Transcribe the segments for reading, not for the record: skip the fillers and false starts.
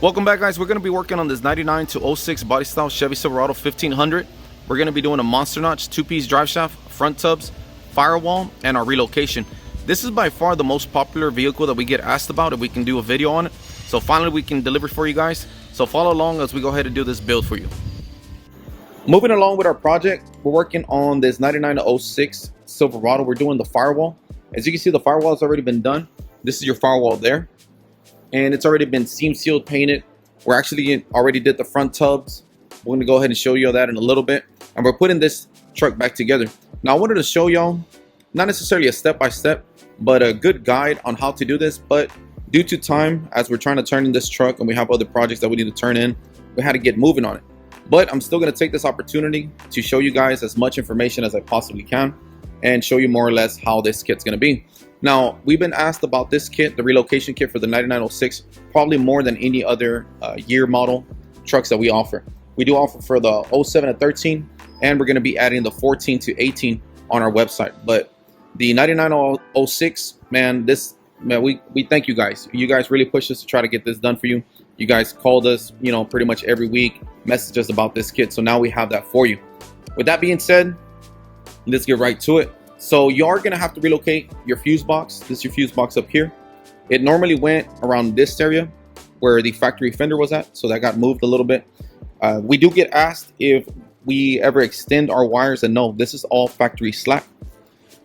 Welcome back, guys. We're going to be working on this 99 to 06 body style Chevy Silverado 1500. We're going to be doing a monster notch, two-piece drive shaft, front tubs, firewall, and our relocation. This is by far the most popular vehicle that we get asked about if we can do a video on it. So finally we can deliver for you guys. So follow along as we go ahead and do this build for you. Moving along with our project, we're working on this 99 to 06 Silverado. We're doing the firewall. As you can see, the firewall has already been done. This is your firewall there. And it's already been seam sealed, painted. We're actually already did the front tubs. We're going to go ahead and show you that in a little bit. And we're putting this truck back together. Now I wanted to show y'all, not necessarily a step-by-step, but a good guide on how to do this. But due to time, as we're trying to turn in this truck and we have other projects that we need to turn in, we had to get moving on it. But I'm still going to take this opportunity to show you guys as much information as I possibly can and show you more or less how this kit's going to be. Now, we've been asked about this kit, the relocation kit for the 9906, probably more than any other year model trucks that we offer. We do offer for the 07 to 13, and we're going to be adding the 14 to 18 on our website. But the 9906, man, we thank you guys. You guys really pushed us to try to get this done for you. You guys called us, pretty much every week, messaged us about this kit. So now we have that for you. With that being said, let's get right to it. So you are going to have to relocate your fuse box. This is your fuse box up here. It normally went around this area where the factory fender was at. So that got moved a little bit. We do get asked if we ever extend our wires, and no, this is all factory slack.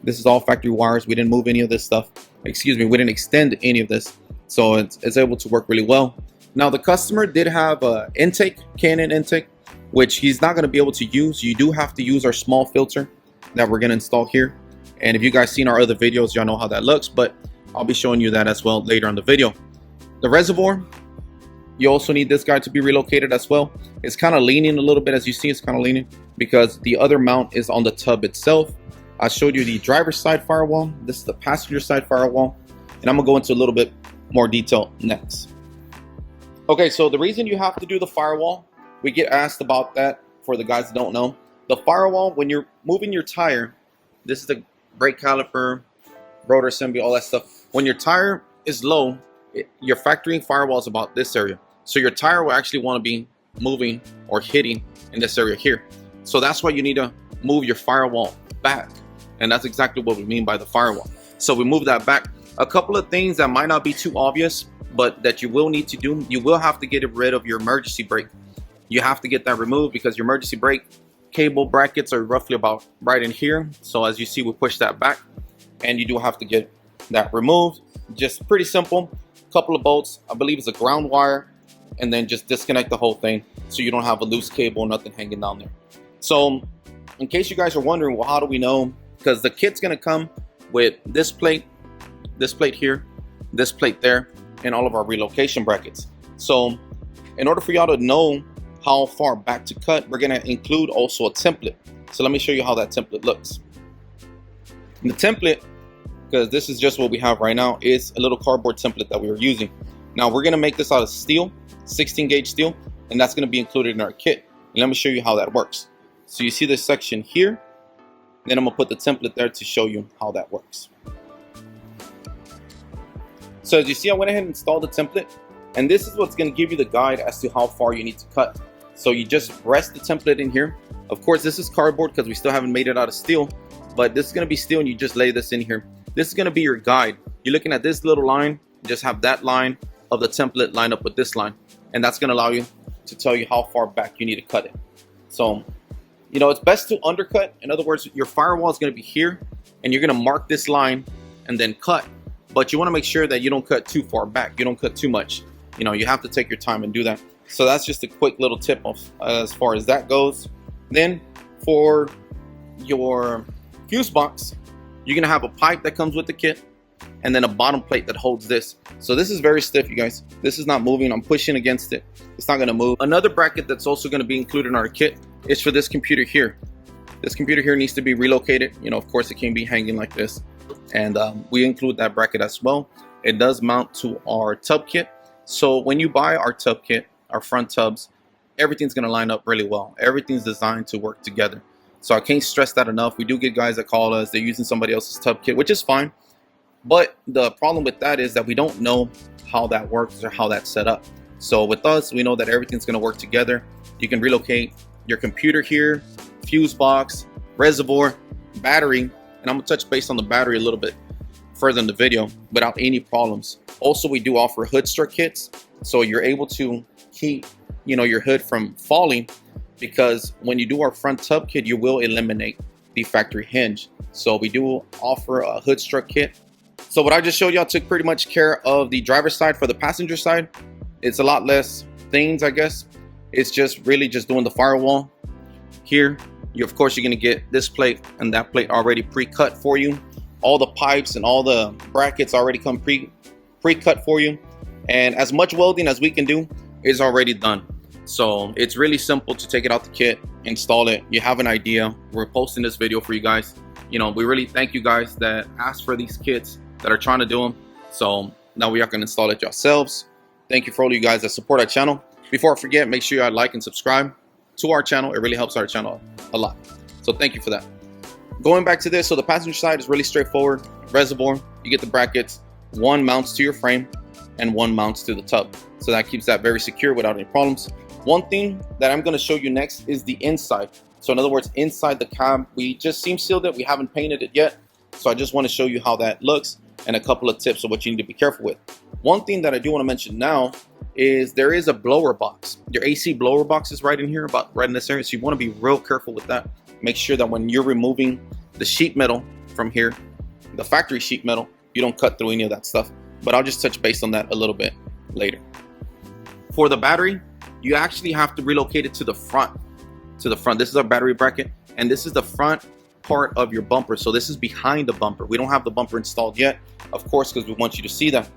This is all factory wires. We didn't move any of this stuff. Excuse me, we didn't extend any of this. So it's able to work really well. Now the customer did have an intake, K&N intake, which he's not going to be able to use. You do have to use our small filter that we're going to install here. And if you guys seen our other videos, y'all know how that looks, but I'll be showing you that as well later on the video. The reservoir, you also need this guy to be relocated as well. It's kind of leaning a little bit. As you see, it's kind of leaning because the other mount is on the tub itself. I showed you the driver's side firewall. This is the passenger side firewall. And I'm gonna go into a little bit more detail next. Okay, so the reason you have to do the firewall, we get asked about that for the guys that don't know. The firewall, when you're moving your tire, this is the brake caliper, rotor assembly, all that stuff. When your tire is low, your factory firewall is about this area. So your tire will actually want to be moving or hitting in this area here. So that's why you need to move your firewall back. And that's exactly what we mean by the firewall. So we move that back. A couple of things that might not be too obvious, but that you will need to do, you will have to get rid of your emergency brake. You have to get that removed because your emergency brake cable brackets are roughly about right in here. So as you see, we push that back and you do have to get that removed. Just pretty simple. Couple of bolts, I believe it's a ground wire, and then just disconnect the whole thing so you don't have a loose cable, nothing hanging down there. So in case you guys are wondering, well, how do we know? Because the kit's gonna come with this plate here, this plate there, and all of our relocation brackets. So in order for y'all to know how far back to cut, we're gonna include also a template. So let me show you how that template looks. And the template, because this is just what we have right now, is a little cardboard template that we were using. Now we're gonna make this out of steel, 16 gauge steel, and that's gonna be included in our kit. And let me show you how that works. So you see this section here, then I'm gonna put the template there to show you how that works. So as you see, I went ahead and installed the template, and this is what's gonna give you the guide as to how far you need to cut. So you just rest the template in here. Of course, this is cardboard because we still haven't made it out of steel, but this is gonna be steel and you just lay this in here. This is gonna be your guide. You're looking at this little line, just have that line of the template line up with this line. And that's gonna allow you to tell you how far back you need to cut it. So, it's best to undercut. In other words, your firewall is gonna be here and you're gonna mark this line and then cut. But you wanna make sure that you don't cut too far back. You don't cut too much. You have to take your time and do that. So that's just a quick little tip of, as far as that goes. Then for your fuse box, you're gonna have a pipe that comes with the kit and then a bottom plate that holds this. So this is very stiff, you guys. This is not moving. I'm pushing against it. It's not gonna move. Another bracket that's also gonna be included in our kit is for this computer here. This computer here needs to be relocated. Of course it can be hanging like this. And we include that bracket as well. It does mount to our tub kit. So when you buy our tub kit, our front tubs, everything's gonna line up really well. Everything's designed to work together. So I can't stress that enough. We do get guys that call us, they're using somebody else's tub kit, which is fine. But the problem with that is that we don't know how that works or how that's set up. So with us, we know that everything's going to work together. You can relocate your computer here, fuse box, reservoir, battery, and I'm going to touch base on the battery a little bit further in the video without any problems. Also, we do offer hood strut kits, so you're able to keep, your hood from falling, because when you do our front tub kit, you will eliminate the factory hinge. So we do offer a hood strut kit. So what I just showed y'all took pretty much care of the driver's side. For the passenger side, it's a lot less things, I guess. It's just really just doing the firewall here. Of course, you're gonna get this plate and that plate already pre-cut for you. All the pipes and all the brackets already come pre-cut for you. And as much welding as we can do is already done. So it's really simple to take it out the kit, install it. You have an idea. We're posting this video for you guys. We really thank you guys that asked for these kits, that are trying to do them. So now we are gonna install it yourselves. Thank you for all you guys that support our channel. Before I forget, make sure you like and subscribe to our channel. It really helps our channel a lot. So thank you for that. Going back to this, so the passenger side is really straightforward. Reservoir, you get the brackets. One mounts to your frame and one mounts to the tub. So that keeps that very secure without any problems. One thing that I'm going to show you next is the inside. So in other words, inside the cab, we just seam sealed it. We haven't painted it yet. So I just want to show you how that looks and a couple of tips of what you need to be careful with. One thing that I do want to mention now is there is a blower box. Your AC blower box is right in here, right in this area. So you want to be real careful with that. Make sure that when you're removing the sheet metal from here, the factory sheet metal, you don't cut through any of that stuff. But I'll just touch base on that a little bit later. For the battery, you actually have to relocate it to the front. This is our battery bracket, and this is the front part of your bumper. So this is behind the bumper. We don't have the bumper installed yet, of course, because we want you to see that.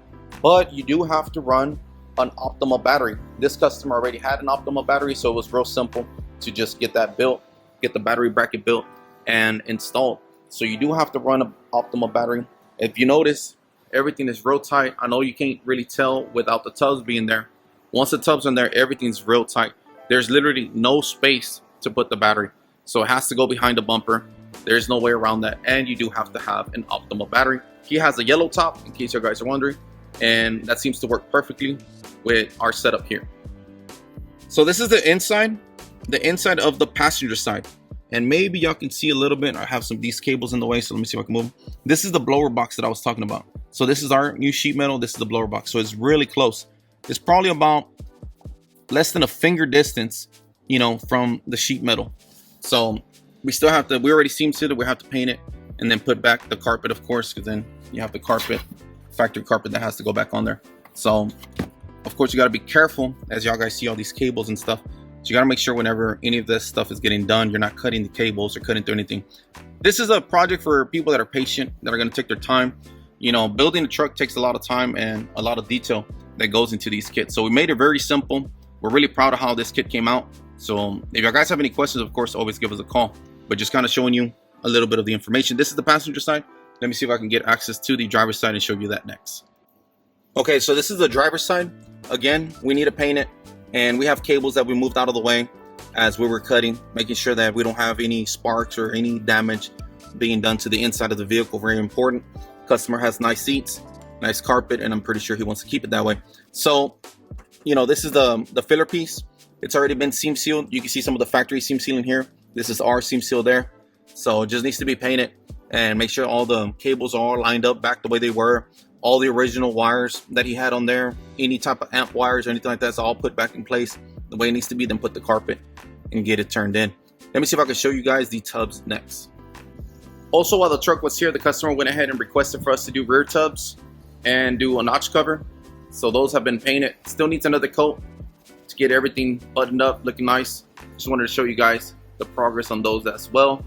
But you do have to run an optimal battery. This customer already had an optimal battery, so it was real simple to just get that built, get the battery bracket built and installed. So you do have to run an optimal battery. If you notice, everything is real tight. I know you can't really tell without the tubs being there. Once the tubs are in there, everything's real tight. There's literally no space to put the battery. So it has to go behind the bumper. There's no way around that. And you do have to have an optimal battery. He has a yellow top, in case you guys are wondering. And that seems to work perfectly with our setup here. So this is the inside of the passenger side. And maybe y'all can see a little bit. I have these cables in the way, so let me see if I can move them. This is the blower box that I was talking about. So this is our new sheet metal. This is the blower box. So it's really close. It's probably about less than a finger distance, from the sheet metal. So we still have to, we already seam sealed it. We have to paint it and then put back the carpet, of course, because then you have the carpet, factory carpet that has to go back on there. So of course you got to be careful as y'all guys see all these cables and stuff. So you got to make sure whenever any of this stuff is getting done, you're not cutting the cables or cutting through anything. This is a project for people that are patient, that are going to take their time. Building a truck takes a lot of time and a lot of detail that goes into these kits. So we made it very simple. We're really proud of how this kit came out. So if you guys have any questions, of course, always give us a call. But just kind of showing you a little bit of the information. This is the passenger side. Let me see if I can get access to the driver's side and show you that next. Okay, so this is the driver's side. Again, we need to paint it. And we have cables that we moved out of the way as we were cutting, making sure that we don't have any sparks or any damage being done to the inside of the vehicle. Very important. Customer has nice seats, nice carpet, and I'm pretty sure he wants to keep it that way. So, this is the filler piece. It's already been seam sealed. You can see some of the factory seam sealing here. This is our seam seal there. So it just needs to be painted and make sure all the cables are all lined up back the way they were. All the original wires that he had on there, any type of amp wires or anything like that's all put back in place the way it needs to be, then put the carpet and get it turned in. Let me see if I can show you guys the tubs next. Also, while the truck was here, the customer went ahead and requested for us to do rear tubs and do a notch cover. So those have been painted. Still needs another coat to get everything buttoned up, looking nice. Just wanted to show you guys the progress on those as well.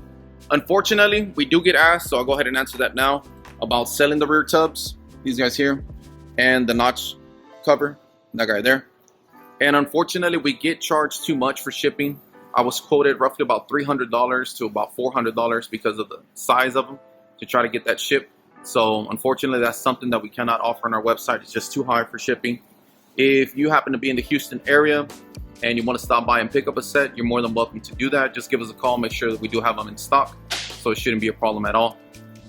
Unfortunately, we do get asked, so I'll go ahead and answer that now, about selling the rear tubs. These guys here, and the notch cover, that guy there. And unfortunately, we get charged too much for shipping. I was quoted roughly about $300 to about $400 because of the size of them to try to get that shipped. So unfortunately, that's something that we cannot offer on our website. It's just too high for shipping. If you happen to be in the Houston area and you want to stop by and pick up a set, you're more than welcome to do that. Just give us a call, make sure that we do have them in stock. So it shouldn't be a problem at all.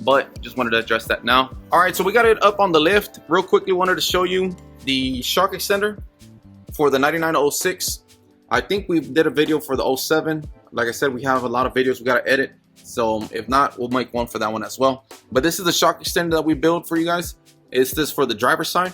But just wanted to address that now. All right, so we got it up on the lift. Real quickly, wanted to show you the shock extender for the 9906, I think we did a video for the 07. Like I said, we have a lot of videos we got to edit. So if not, we'll make one for that one as well. But this is the shock extender that we build for you guys. It's this for the driver's side.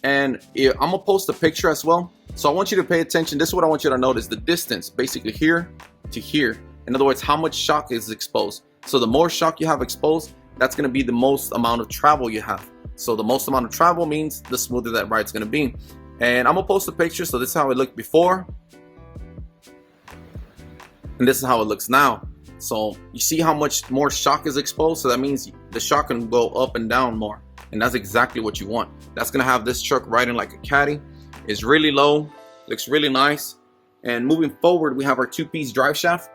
And I'm going to post a picture as well. So I want you to pay attention. This is what I want you to notice. The distance, basically here to here. In other words, how much shock is exposed. So the more shock you have exposed, that's going to be the most amount of travel you have. So the most amount of travel means the smoother that ride's going to be. And I'm going to post a picture. So this is how it looked before. And this is how it looks now. So you see how much more shock is exposed. So that means the shock can go up and down more. And that's exactly what you want. That's going to have this truck riding like a caddy. It's really low. Looks really nice. And moving forward, we have our two-piece drive shaft.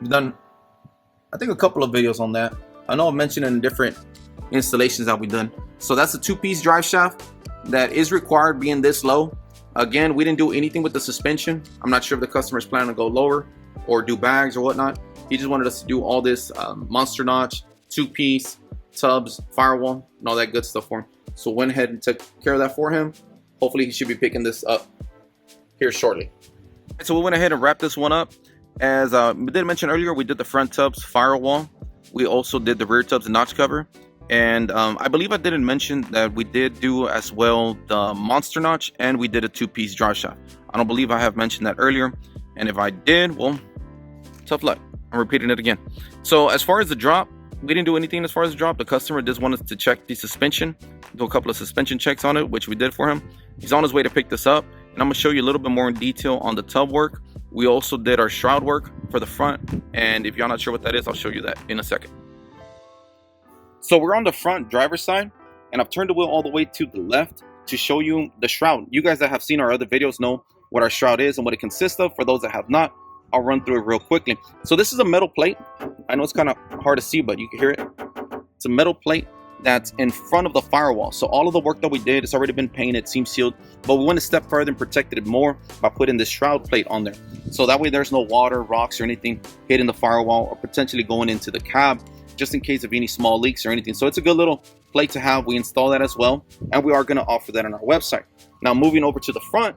We've done, I think, a couple of videos on that. I know I've mentioned in different installations that we've done. So that's a two-piece drive shaft that is required being this low. Again, we didn't do anything with the suspension. I'm not sure if the customer is planning to go lower or do bags or whatnot. He just wanted us to do all this monster notch, two-piece, tubs, firewall, and all that good stuff for him. So went ahead and took care of that for him. Hopefully he should be picking this up here shortly. So we went ahead and wrapped this one up. As we did mention earlier, we did the front tubs, firewall. We also did the rear tubs and notch cover. And I believe I didn't mention that we did do as well the monster notch, and we did a two-piece drive shaft. I don't believe I have mentioned that earlier. And if I did, well, tough luck. I'm repeating it again. So as far as the drop, we didn't do anything as far as the drop. The customer just wanted us to check the suspension, do a couple of suspension checks on it, which we did for him. He's on his way to pick this up, and I'm gonna show you a little bit more in detail on the tub work. We also did our shroud work for the front, and if you're not sure what that is, I'll show you that in a second. So we're on the front driver's side, and I've turned the wheel all the way to the left to show you the shroud. You guys that have seen our other videos know what our shroud is and what it consists of. For those that have not, I'll run through it real quickly. So this is a metal plate. I know it's kind of hard to see, but you can hear it. It's a metal plate that's in front of the firewall. So all of the work that we did, it's already been painted, seam sealed, but we went a step further and protected it more by putting this shroud plate on there. So that way there's no water, rocks, or anything hitting the firewall or potentially going into the cab, just in case of any small leaks or anything. So it's a good little plate to have. We install that as well, and we are going to offer that on our website. Now moving over to the front,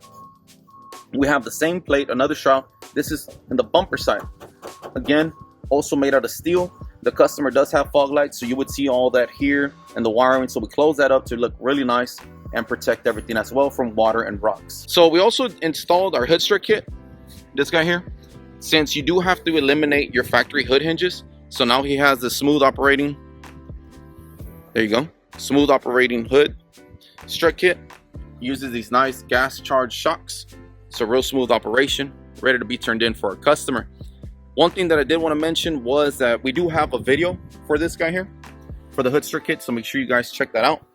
we have the same plate, another shroud. This is in the bumper side. Again, also made out of steel. The customer does have fog lights, so you would see all that here and the wiring. So we close that up to look really nice and protect everything as well from water and rocks. So we also installed our hood strut kit, this guy here, since you do have to eliminate your factory hood hinges. So now he has the smooth operating, there you go, smooth operating hood strut kit. Uses these nice gas charged shocks. So real smooth operation, ready to be turned in for a customer. One thing that I did want to mention was that we do have a video for this guy here, for the hood strut kit, so make sure you guys check that out.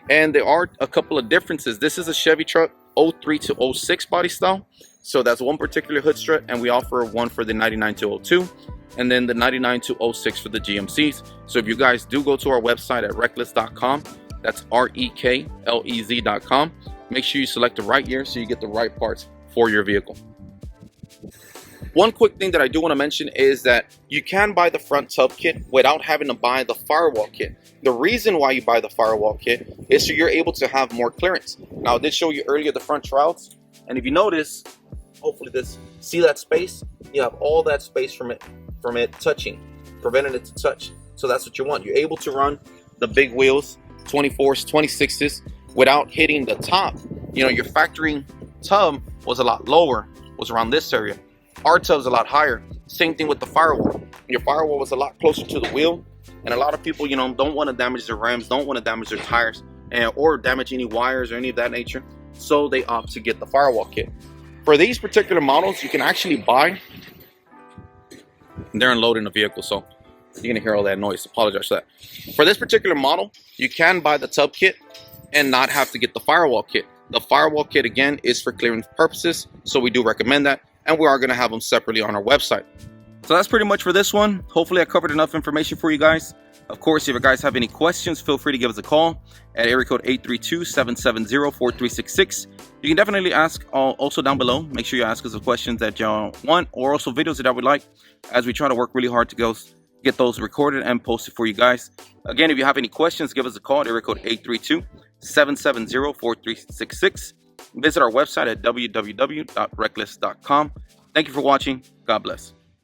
And there are a couple of differences. This is a Chevy truck 03 to 06 body style. So that's one particular hood strut, and we offer one for the 99 to 02, and then the 99 to 06 for the GMCs. So if you guys do go to our website at reklez.com, that's REKLEZ.com, make sure you select the right year so you get the right parts for your vehicle. One quick thing that I do want to mention is that you can buy the front tub kit without having to buy the firewall kit. The reason why you buy the firewall kit is so you're able to have more clearance. Now I did show you earlier the front shrouds, and if you notice, hopefully see that space, you have all that space from it touching, preventing it to touch. So that's what you want. You're able to run the big wheels, 24s, 26s, without hitting the top. You know, your factory tub was a lot lower, was around this area. Our tub's a lot higher. Same thing with the firewall. Your firewall was a lot closer to the wheel, and a lot of people, you know, don't want to damage their rims, don't want to damage their tires, or damage any wires or any of that nature. So they opt to get the firewall kit. For these particular models, you can actually buy. They're unloading the vehicle, so you're gonna hear all that noise. Apologize for that. For this particular model, you can buy the tub kit and not have to get the firewall kit. The firewall kit, again, is for clearance purposes, so we do recommend that, and we are going to have them separately on our website. So that's pretty much for this one. Hopefully I covered enough information for you guys. Of course, if you guys have any questions, feel free to give us a call at area code 832-770-4366. You can definitely ask also down below. Make sure you ask us the questions that y'all want, or also videos that I would like, as we try to work really hard to get those recorded and posted for you guys. Again, if you have any questions, give us a call at area code 832-770-4366. Visit our website at www.reklez.com. Thank you for watching. God bless.